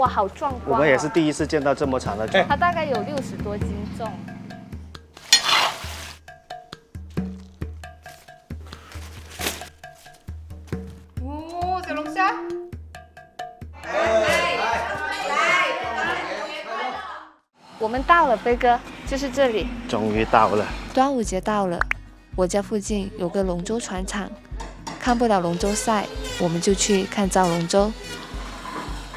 哇，好壮观、我们也是第一次见到这么长的船。它大概有60多斤重。哦，小龙虾。我们到了，飞哥，就是这里。终于到了。端午节到了，我家附近有个龙舟船厂，看不了龙舟赛，我们就去看造龙舟。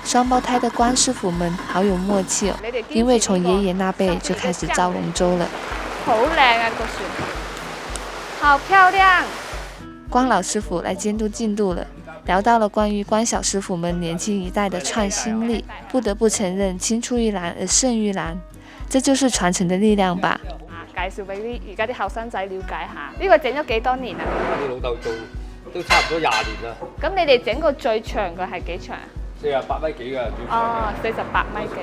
双胞胎的关师傅们好有默契哦，因为从爷爷那辈就开始造龙舟了。好靚啊個船，好漂亮。关老师傅来监督进度了。聊到了关于关小師傅們年輕一代的創新力，不得不承認青出於藍而勝於藍，這就是傳承的力量吧。介紹俾啲而家啲後生仔了解下，呢個整咗幾多年啊？我老豆做都差唔多20年啦。咁你哋整個最長嘅係幾長48米幾㗎，哦，48米幾。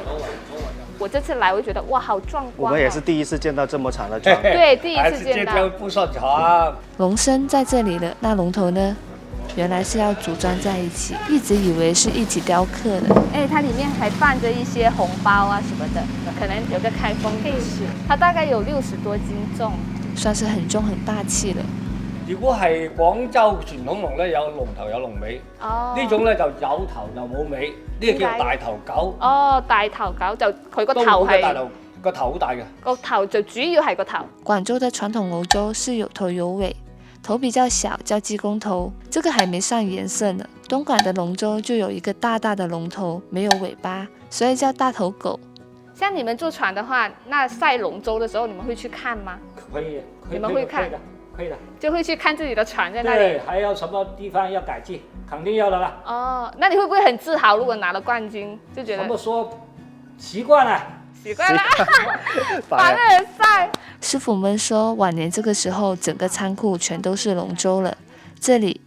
我這次來，我就覺得哇，好壯觀、我們也是第一次見到這麼長的船。對，第一次見到。不算長。龍身在這裡了，那龍頭呢？原來是要組裝在一起，一直以為是一起雕刻的。哎，它裡面還放着一些紅包啊什麼的，可能有個開封可以吃。它大概有60多斤重，算是很重很大氣了。如果係廣州傳統龍咧，有龍頭有龍尾。哦。呢種咧就有頭就冇尾，呢個叫大頭狗。哦，大頭狗就佢個頭係。大頭個頭好大嘅。個頭就主要係個頭。廣州的傳統龍舟是有頭有尾。頭比較小叫雞公頭，這個還沒上顏色呢。東莞的龍舟就有一個大大的龍頭，沒有尾巴，所以叫大頭狗。像你們坐船的話，那賽龍舟的時候，你們會去看嗎？可以，你們會看？可以的，就會去看自己的船在那裡。對，還有什麼地方要改進，肯定要的啦。哦，那你會不會很自豪？如果拿了冠軍，就覺得？怎麼說？習慣了。習慣了，反而賽。師傅們說，晚年這個時候，整個倉庫全都是龍舟了。這裡，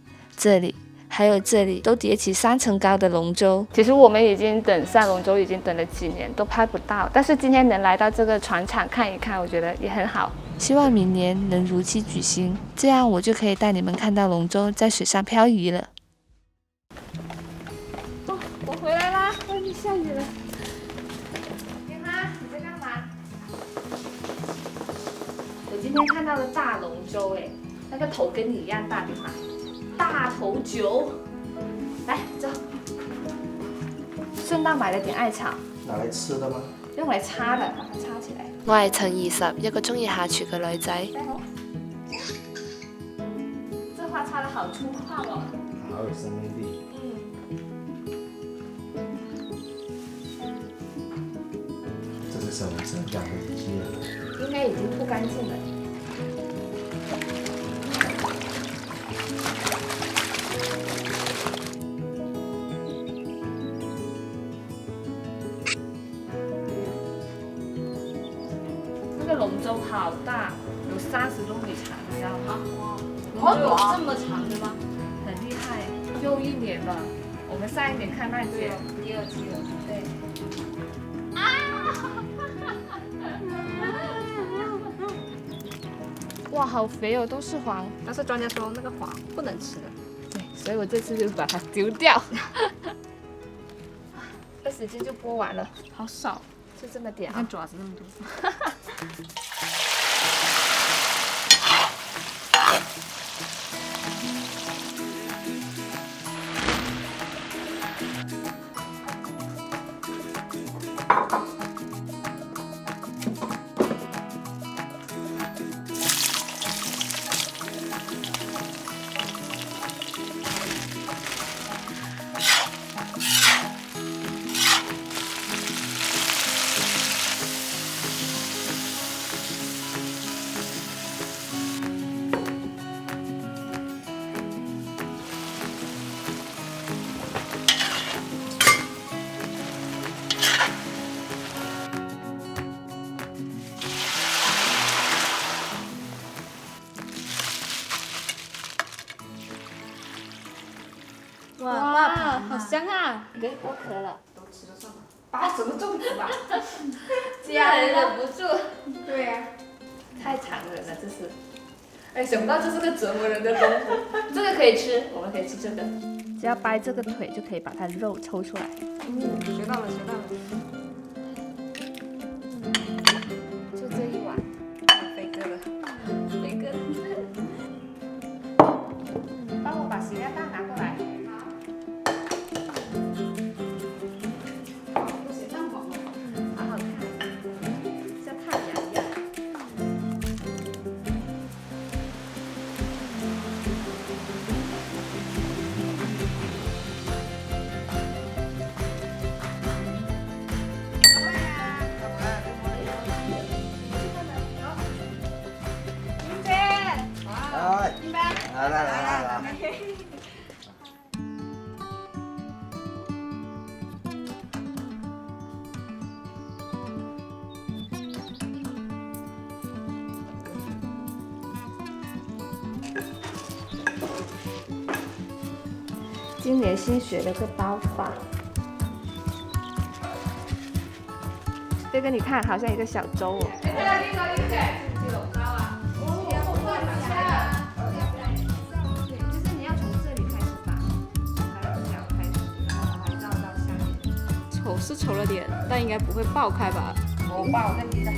還有這裡，都疊起3層高的龍舟。其實我們已經等賽龍舟，已經等了幾年，都拍不到。但是今天能來到這個船廠看一看，我覺得也很好。希望明年能如期舉行，這樣我就可以帶你們看到龍舟在水上漂移了。哦，我回來啦，外面下雨了。我今天看到了大龍舟，哎，那個頭跟你一樣大，對嗎？大頭酒，來走。順道買了點艾草，拿來吃的嗎？用來擦的，把它擦起來。我係陳20，一個中意下廚嘅女仔。這花擦得好粗獷哦，好有生命力。這是什麼生長的機器？應該已經鋪乾淨了。這個龍舟好大，有30公里長，你知道嗎？哇，龍舟有這麼長的嗎？很厲害，又1年了。我們上一年看那屆，第2季了，對。哇，好肥哦，都是黃。但是專家說那個黃不能吃的。對，所以我這次就把它丟掉。20斤就剝完了，好少，就這麼點啊。看爪子那麼多。哇，好香啊！给我渴了，都吃了算了。拔什么粽子吧？家人忍不住。对呀，太残忍了，这是。哎，想不到这是个折磨人的功夫。这个可以吃，我们可以吃这个。只要掰这个腿就可以把它肉抽出来。学到了，学到了。就这一碗，飞哥的，雷哥，帮我把洗料袋拿过来。都写上网了。好好看，像太阳一样。来，今年新学了个包法，这个你看好像一个小粥哦。就是你要从这里开始打，还有脚开始，然后还绕到下面。丑是丑了点，但应该不会爆开吧？我爆在底下。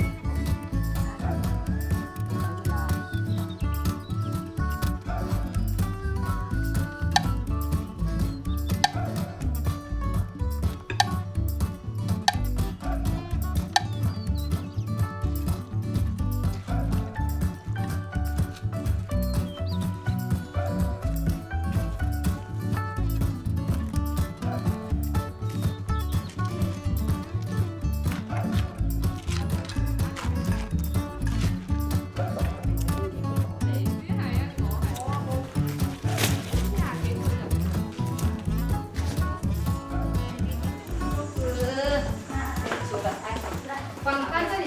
放这里，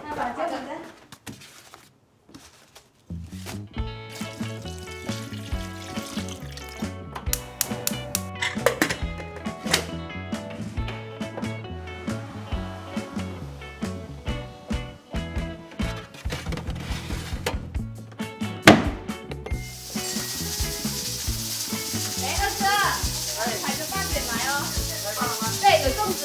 那把这个。来个车，踩着大卷来哦。对，有粽子。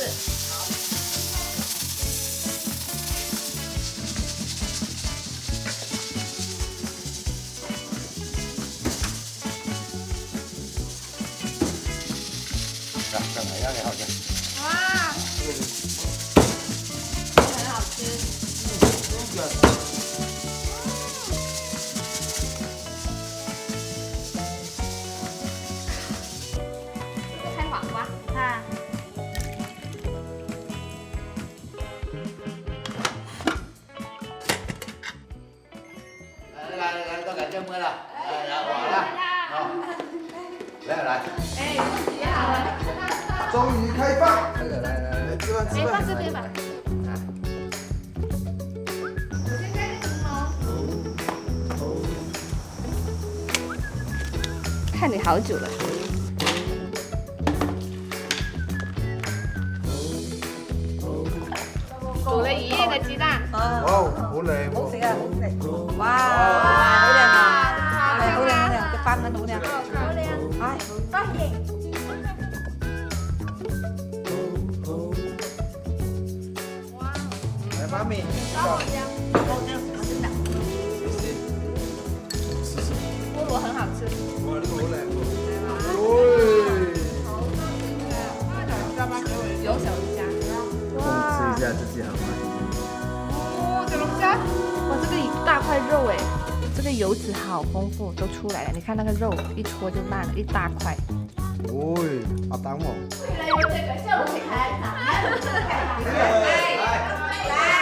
干嘛呀？你好吃。哇，很好吃。开黄瓜，看。来，都感觉没了。来，完了。好，来。哎，不洗好了。终于开放。来，吃饭。哎，放这边吧。我先开个灯笼。看你好久了。煮了一夜的鸡蛋。哇，好靚喎。好食啊，好食！哇，好靚啊！係好靚好靚，隻斑蚊好靚。好靚，係多謝。來，媽咪。菠蘿很好吃。哇，呢個好靚喎。有小龍蝦。哇！試一下自己好嗎？哦，小龍蝦，哇，這個一大塊肉哎，這個油脂好豐富，都出來了。你看那個肉一戳就爛了，一大塊。喂，阿蛋喎。來，來。